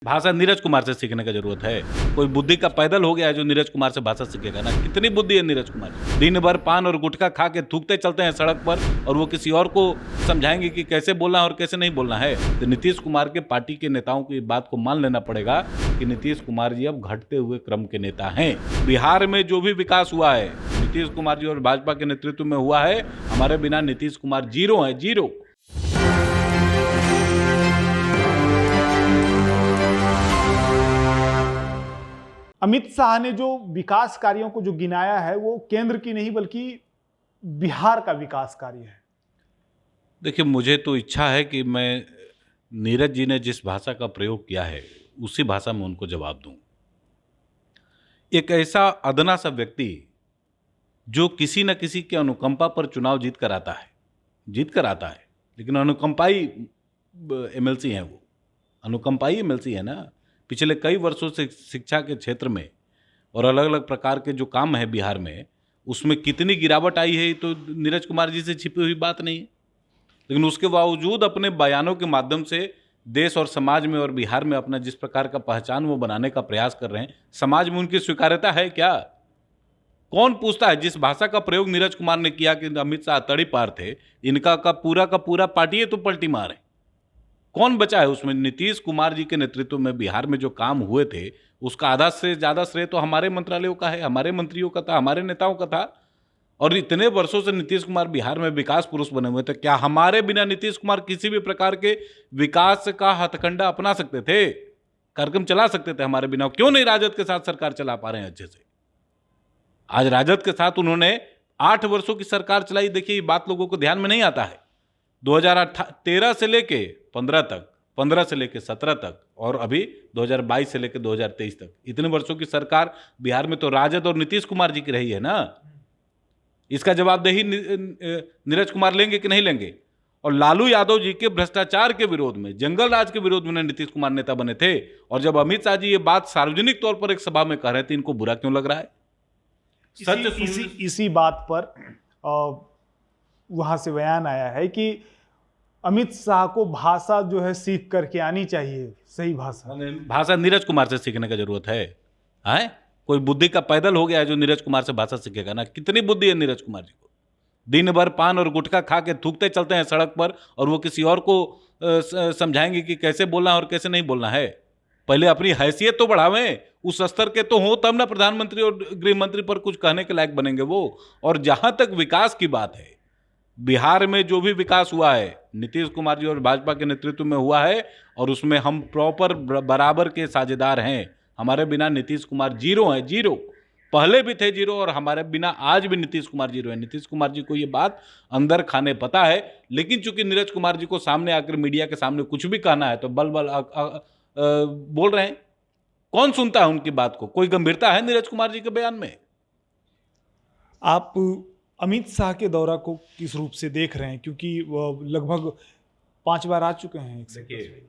भाषा नीरज कुमार से सीखने का जरूरत है। कोई बुद्धि का पैदल हो गया है जो नीरज कुमार से भाषा सीखेगा ना। कितनी बुद्धि है नीरज कुमार, दिन भर पान और गुटखा खा के थूकते चलते हैं सड़क पर, और वो किसी और को समझाएंगे कि कैसे बोलना है और कैसे नहीं बोलना है। तो नीतीश कुमार के पार्टी के नेताओं की बात को मान लेना पड़ेगा कि नीतीश कुमार जी अब घटते हुए क्रम के नेता हैं। बिहार में जो भी विकास हुआ है नीतीश कुमार जी और भाजपा के नेतृत्व में हुआ है। हमारे बिना नीतीश कुमार जीरो है, जीरो। अमित शाह ने जो विकास कार्यों को जो गिनाया है वो केंद्र की नहीं बल्कि बिहार का विकास कार्य है। देखिए, मुझे तो इच्छा है कि मैं नीरज जी ने जिस भाषा का प्रयोग किया है उसी भाषा में उनको जवाब दूं। एक ऐसा अदना सा व्यक्ति जो किसी न किसी के अनुकंपा पर चुनाव जीत कर आता है, लेकिन अनुकंपाई एमएलसी हैं, वो अनुकंपाई एमएलसी है ना। पिछले कई वर्षों से शिक्षा के क्षेत्र में और अलग अलग प्रकार के जो काम है बिहार में, उसमें कितनी गिरावट आई है तो नीरज कुमार जी से छिपी हुई बात नहीं है। लेकिन उसके बावजूद अपने बयानों के माध्यम से देश और समाज में और बिहार में अपना जिस प्रकार का पहचान वो बनाने का प्रयास कर रहे हैं, समाज में उनकी स्वीकार्यता है क्या? कौन पूछता है? जिस भाषा का प्रयोग नीरज कुमार ने किया कि अमित शाह तड़ी पार थे, इनका का पूरा पार्टी तो पलटी मारे। कौन बचा है उसमें? नीतीश कुमार जी के नेतृत्व में बिहार में जो काम हुए थे उसका आधा से ज्यादा श्रेय तो हमारे मंत्रालयों का है, हमारे मंत्रियों का था, हमारे नेताओं का था। और इतने वर्षों से नीतीश कुमार बिहार में विकास पुरुष बने हुए थे। क्या हमारे बिना नीतीश कुमार किसी भी प्रकार के विकास का हथकंडा अपना सकते थे, कार्यक्रम चला सकते थे हमारे बिना? क्यों नहीं राजद के साथ सरकार चला पा रहे हैं अच्छे से? आज राजद के साथ उन्होंने 8 वर्षों की सरकार चलाई। देखिए, ये बात लोगों को ध्यान में नहीं आता है। 2013 से लेके 15 तक, 15 से लेके 17 तक, और अभी 2022 से लेके 2023 तक, इतने वर्षों की सरकार बिहार में तो राजद और नीतीश कुमार जी की रही है ना। इसका जवाबदेही नीरज कुमार लेंगे कि नहीं लेंगे? और लालू यादव जी के भ्रष्टाचार के विरोध में, जंगल राज के विरोध में नीतीश कुमार नेता बने थे। और जब अमित शाह जी ये बात सार्वजनिक तौर पर एक सभा में कह रहे थे, इनको बुरा क्यों लग रहा है? इसी बात पर वहां से बयान आया है कि अमित शाह को भाषा जो है सीख करके आनी चाहिए, सही भाषा नीरज कुमार से सीखने का जरूरत है। कोई बुद्धि का पैदल हो गया है जो नीरज कुमार से भाषा सीखेगा ना। कितनी बुद्धि है नीरज कुमार जी को, दिन भर पान और गुटखा खा के थूकते चलते हैं सड़क पर, और वो किसी और को समझाएंगे कि कैसे बोलना और कैसे नहीं बोलना है। पहले अपनी हैसियत तो बढ़ावें, उस स्तर के तो हो, तब ना प्रधानमंत्री और गृह मंत्री पर कुछ कहने के लायक बनेंगे वो। और जहां तक विकास की बात है, बिहार में जो भी विकास हुआ है नीतीश कुमार जी और भाजपा के नेतृत्व में हुआ है, और उसमें हम प्रॉपर बराबर के साझेदार हैं। हमारे बिना नीतीश कुमार जीरो है, जीरो। पहले भी थे जीरो, और हमारे बिना आज भी नीतीश कुमार जीरो है। नीतीश कुमार जी को ये बात अंदर खाने पता है, लेकिन चूंकि नीरज कुमार जी को सामने आकर मीडिया के सामने कुछ भी कहना है तो बल बोल रहे हैं। कौन सुनता है उनकी बात को? कोई गंभीरता है नीरज कुमार जी के बयान में? आप अमित शाह के दौरा को किस रूप से देख रहे हैं, क्योंकि वो लगभग 5 बार आ चुके हैं? देखिए,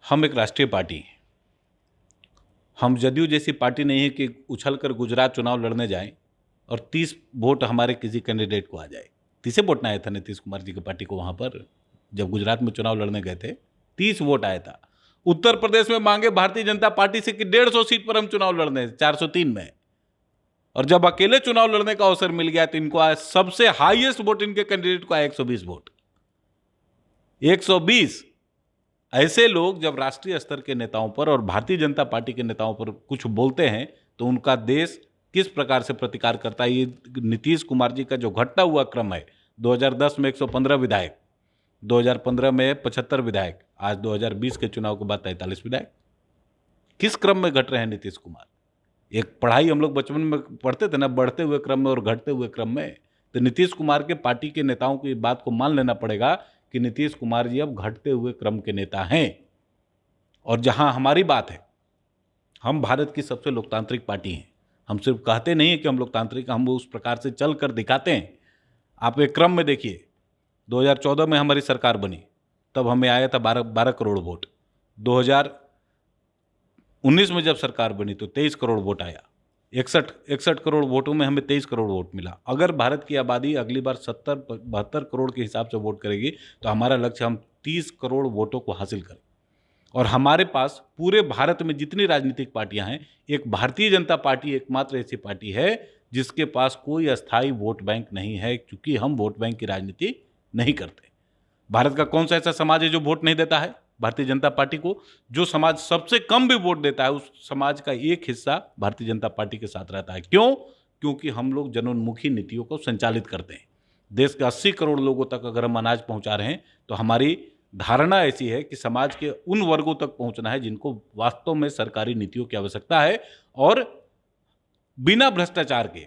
हम एक राष्ट्रीय पार्टी हैं। हम जदयू जैसी पार्टी नहीं है कि उछल कर गुजरात चुनाव लड़ने जाएं और 30 वोट हमारे किसी कैंडिडेट को आ जाए। 30 वोट ना आया था नीतीश कुमार जी की पार्टी को वहां पर, जब गुजरात में चुनाव लड़ने गए थे 30 वोट आया था। उत्तर प्रदेश में मांगे भारतीय जनता पार्टी से कि 150 सीट पर हम चुनाव लड़ने, 403 में। और जब अकेले चुनाव लड़ने का अवसर मिल गया तो इनको आया सबसे हाईएस्ट वोट, इनके कैंडिडेट को आया 120 वोट। 120। ऐसे लोग जब राष्ट्रीय स्तर के नेताओं पर और भारतीय जनता पार्टी के नेताओं पर कुछ बोलते हैं तो उनका देश किस प्रकार से प्रतिकार करता है। ये नीतीश कुमार जी का जो घटता हुआ क्रम है, 2010 में 115 विधायक, 2015 में 75 विधायक, आज 2020 के चुनाव के बाद 43 विधायक। किस क्रम में घट रहे हैं नीतीश कुमार? एक पढ़ाई हम लोग बचपन में पढ़ते थे ना, बढ़ते हुए क्रम में और घटते हुए क्रम में। तो नीतीश कुमार के पार्टी के नेताओं की बात को मान लेना पड़ेगा कि नीतीश कुमार जी अब घटते हुए क्रम के नेता हैं। और जहां हमारी बात है, हम भारत की सबसे लोकतांत्रिक पार्टी हैं। हम सिर्फ कहते नहीं हैं कि हम लोकतांत्रिक, हम उस प्रकार से चल कर दिखाते हैं। आप एक क्रम में देखिए, 2014 में हमारी सरकार बनी, तब हमें आया था 12 करोड़ वोट। 2019 में जब सरकार बनी तो 23 करोड़ वोट आया। 61 करोड़ वोटों में हमें 23 करोड़ वोट मिला। अगर भारत की आबादी अगली बार 70-72 करोड़ के हिसाब से वोट करेगी तो हमारा लक्ष्य हम 30 करोड़ वोटों को हासिल करें। और हमारे पास पूरे भारत में जितनी राजनीतिक पार्टियां हैं, एक भारतीय जनता पार्टी एकमात्र ऐसी पार्टी है जिसके पास कोई अस्थायी वोट बैंक नहीं है, क्योंकि हम वोट बैंक की राजनीति नहीं करते। भारत का कौन सा ऐसा समाज है जो वोट नहीं देता है भारतीय जनता पार्टी को? जो समाज सबसे कम भी वोट देता है, उस समाज का एक हिस्सा भारतीय जनता पार्टी के साथ रहता है। क्यों? क्योंकि हम लोग जनोन्मुखी नीतियों को संचालित करते हैं। देश के 80 करोड़ लोगों तक अगर हम अनाज पहुंचा रहे हैं, तो हमारी धारणा ऐसी है कि समाज के उन वर्गों तक पहुंचना है जिनको वास्तव में सरकारी नीतियों की आवश्यकता है, और बिना भ्रष्टाचार के।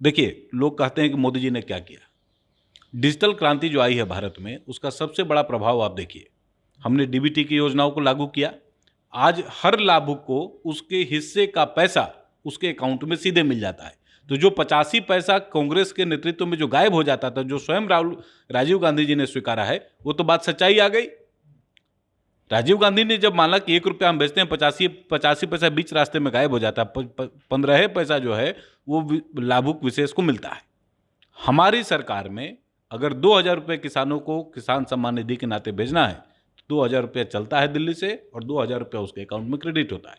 देखिए, लोग कहते हैं कि मोदी जी ने क्या किया। डिजिटल क्रांति जो आई है भारत में, उसका सबसे बड़ा प्रभाव आप देखिए। हमने डीबीटी की योजनाओं को लागू किया। आज हर लाभुक को उसके हिस्से का पैसा उसके अकाउंट में सीधे मिल जाता है। तो जो 85 पैसा कांग्रेस के नेतृत्व में जो गायब हो जाता था, जो स्वयं राजीव गांधी जी ने स्वीकारा है, वो तो बात सच्चाई आ गई। राजीव गांधी ने जब माना कि 1 रुपया हम बेचते हैं, 85 पैसा बीच रास्ते में गायब हो जाता है, 15 पैसा जो है वो लाभुक विशेष को मिलता है। हमारी सरकार में अगर 2,000 रुपये किसानों को किसान सम्मान निधि के नाते भेजना है, तो 2,000 रुपया चलता है दिल्ली से और 2,000 रुपया उसके अकाउंट में क्रेडिट होता है।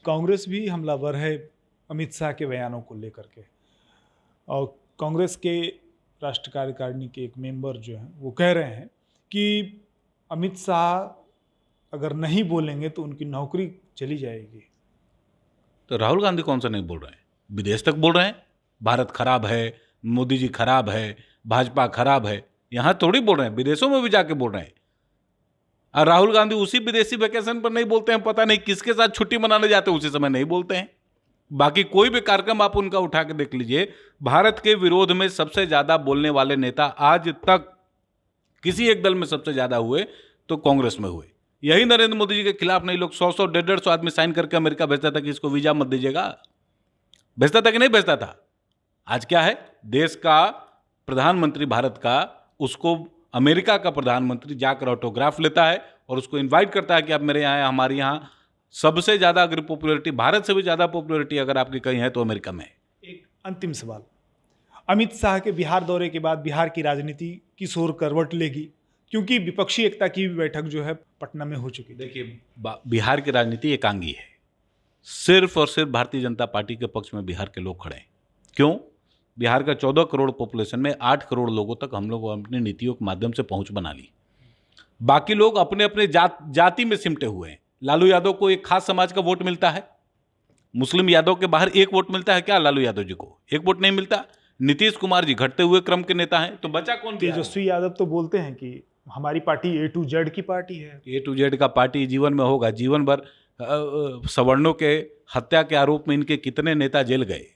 कांग्रेस भी हमलावर है अमित शाह के बयानों को लेकर के, और कांग्रेस के राष्ट्रीय कार्यकारिणी के एक मेंबर जो हैं वो कह रहे हैं कि अमित शाह अगर नहीं बोलेंगे तो उनकी नौकरी चली जाएगी। तो राहुल गांधी कौन सा नहीं बोल रहे हैं? विदेश तक बोल रहे हैं भारत खराब है, मोदी जी खराब है, भाजपा खराब है। यहाँ थोड़ी बोल रहे हैं, विदेशों में भी जाके बोल रहे हैं। और राहुल गांधी उसी विदेशी वैकेशन पर नहीं बोलते हैं, पता नहीं किसके साथ छुट्टी मनाने जाते हैं, उसी समय नहीं बोलते हैं। बाकी कोई भी कार्यक्रम आप उनका उठा के देख लीजिए, भारत के विरोध में सबसे ज्यादा बोलने वाले नेता आज तक किसी एक दल में सबसे ज्यादा हुए तो कांग्रेस में हुए। यही नरेंद्र मोदी जी के खिलाफ नहीं लोग 100-100, 150-150 आदमी साइन करके अमेरिका भेजता था कि इसको वीजा मत दीजिएगा। भेजता था कि नहीं भेजता था? आज क्या है, देश का प्रधानमंत्री भारत का, उसको अमेरिका का प्रधानमंत्री जाकर ऑटोग्राफ लेता है और उसको इनवाइट करता है कि आप मेरे यहाँ आए। हमारे यहाँ सबसे ज्यादा अगर पॉपुलैरिटी, भारत से भी ज्यादा पॉपुलैरिटी अगर आपकी कहीं है तो अमेरिका में है। एक अंतिम सवाल, अमित शाह के बिहार दौरे के बाद बिहार की राजनीति किस ओर करवट लेगी, क्योंकि विपक्षी एकता की भी बैठक जो है पटना में हो चुकी है। देखिए, बिहार की राजनीति एकांगी है। सिर्फ और सिर्फ भारतीय जनता पार्टी के पक्ष में बिहार के लोग खड़े हैं। क्यों? बिहार का 14 करोड़ पॉपुलेशन में 8 करोड़ लोगों तक हम लोग अपनी नीतियों के माध्यम से पहुंच बना ली। बाकी लोग अपने अपने जाति में सिमटे हुए हैं। लालू यादव को एक खास समाज का वोट मिलता है, मुस्लिम यादव के बाहर एक वोट मिलता है क्या? लालू यादव जी को एक वोट नहीं मिलता। नीतीश कुमार जी घटते हुए क्रम के नेता हैं, तो बचा कौन? तेजस्वी यादव तो बोलते हैं कि हमारी पार्टी A to Z की पार्टी है। A to Z का पार्टी जीवन में होगा। जीवन भर सवर्णों के हत्या के आरोप में इनके कितने नेता जेल गए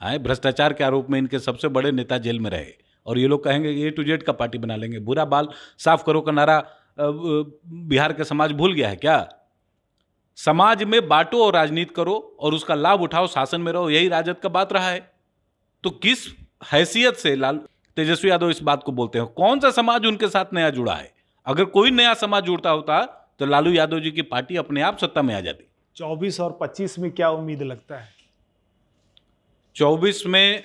आए, भ्रष्टाचार के आरोप में इनके सबसे बड़े नेता जेल में रहे, और ये लोग कहेंगे A to Z का पार्टी बना लेंगे। बुरा बाल साफ करो का नारा बिहार का समाज भूल गया है क्या? समाज में बांटो और राजनीति करो और उसका लाभ उठाओ, शासन में रहो, यही राजद का बात रहा है। तो किस हैसियत से तेजस्वी यादव इस बात को बोलते हैं? कौन सा समाज उनके साथ नया जुड़ा है? अगर कोई नया समाज जुड़ता होता तो लालू यादव जी की पार्टी अपने आप सत्ता में आ जाती। 24 और 25 में क्या उम्मीद लगता है? 24 में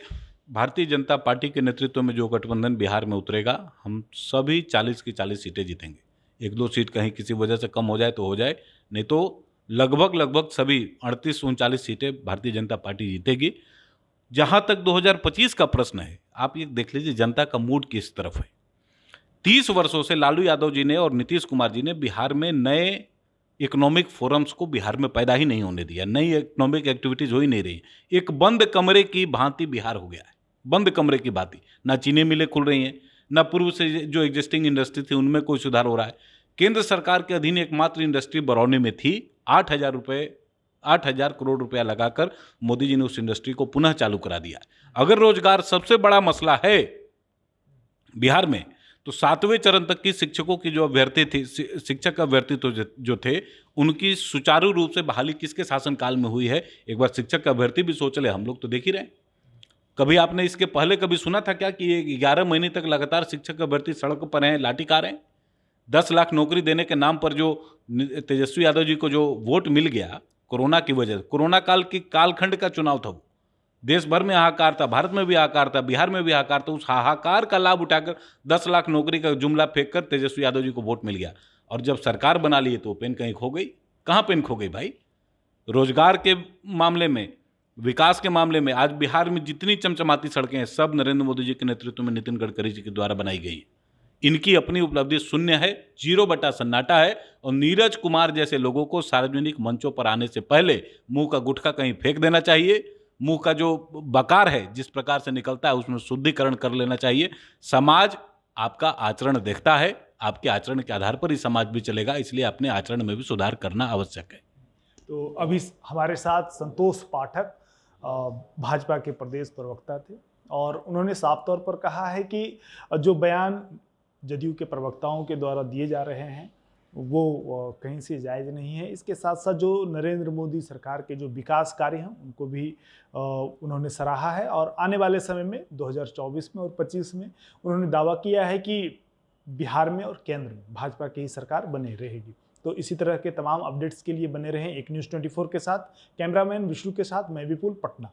भारतीय जनता पार्टी के नेतृत्व में जो गठबंधन बिहार में उतरेगा, हम सभी 40 की 40 सीटें जीतेंगे। 1-2 सीट कहीं किसी वजह से कम हो जाए तो हो जाए, नहीं तो लगभग सभी 38-39 सीटें भारतीय जनता पार्टी जीतेगी। जहां तक 2025 का प्रश्न है, आप ये देख लीजिए जनता का मूड किस तरफ है। 30 वर्षों से लालू यादव जी ने और नीतीश कुमार जी ने बिहार में नए इकोनॉमिक फोरम्स को बिहार में पैदा ही नहीं होने दिया। नई इकोनॉमिक एक्टिविटीज हो ही नहीं रही। एक बंद कमरे की भांति बिहार हो गया है, बंद कमरे की भांति। ना चीनी मिलें खुल रही हैं, ना पूर्व से जो एग्जिस्टिंग इंडस्ट्री थी उनमें कोई सुधार हो रहा है। केंद्र सरकार के अधीन एकमात्र इंडस्ट्री बरौनी में थी। 8,000 करोड़ रुपया लगाकर मोदी जी ने उस इंडस्ट्री को पुनः चालू करा दिया। अगर रोजगार सबसे बड़ा मसला है बिहार में, तो 7वें चरण तक की शिक्षकों की जो अभ्यर्थी थी, शिक्षक अभ्यर्थी तो जो थे, उनकी सुचारू रूप से बहाली किसके शासनकाल में हुई है? एक बार शिक्षक का अभ्यर्थी भी सोच ले। हम लोग तो देख ही रहे हैं। कभी आपने इसके पहले कभी सुना था क्या कि 11 महीने तक लगातार शिक्षक अभ्यर्थी सड़क पर हैं, लाठीकार हैं? 10 लाख नौकरी देने के नाम पर जो तेजस्वी यादव जी को जो वोट मिल गया कोरोना की वजह से, कोरोना काल की कालखंड का चुनाव था वो। देश भर में हाहाकार था, भारत में भी हाहाकार था, बिहार में भी हाहाकार था। उस हाहाकार का लाभ उठाकर 10 लाख नौकरी का जुमला फेंक कर तेजस्वी यादव जी को वोट मिल गया। और जब सरकार बना ली तो पेन कहीं खो गई। कहाँ पेन खो गई भाई? रोजगार के मामले में, विकास के मामले में आज बिहार में जितनी चमचमाती सड़कें हैं सब नरेंद्र मोदी जी के नेतृत्व में, नितिन गडकरी जी के द्वारा बनाई गई। इनकी अपनी उपलब्धि शून्य है, 0 सन्नाटा है। और नीरज कुमार जैसे लोगों को सार्वजनिक मंचों पर आने से पहले मुंह का गुटखा कहीं फेंक देना चाहिए। मुंह का जो बकार है जिस प्रकार से निकलता है उसमें शुद्धिकरण कर लेना चाहिए। समाज आपका आचरण देखता है, आपके आचरण के आधार पर ही समाज भी चलेगा, इसलिए अपने आचरण में भी सुधार करना आवश्यक है। तो अभी हमारे साथ संतोष पाठक भाजपा के प्रदेश प्रवक्ता थे और उन्होंने साफ तौर पर कहा है कि जो बयान जदयू के प्रवक्ताओं के द्वारा दिए जा रहे हैं वो कहीं से जायज़ नहीं है। इसके साथ साथ जो नरेंद्र मोदी सरकार के जो विकास कार्य हैं उनको भी उन्होंने सराहा है और आने वाले समय में 2024 में और 25 में उन्होंने दावा किया है कि बिहार में और केंद्र में भाजपा की ही सरकार बनी रहेगी। तो इसी तरह के तमाम अपडेट्स के लिए बने रहें एक न्यूज़ 24 के साथ। कैमरामैन विष्णु के साथ मैं विपुल, पटना।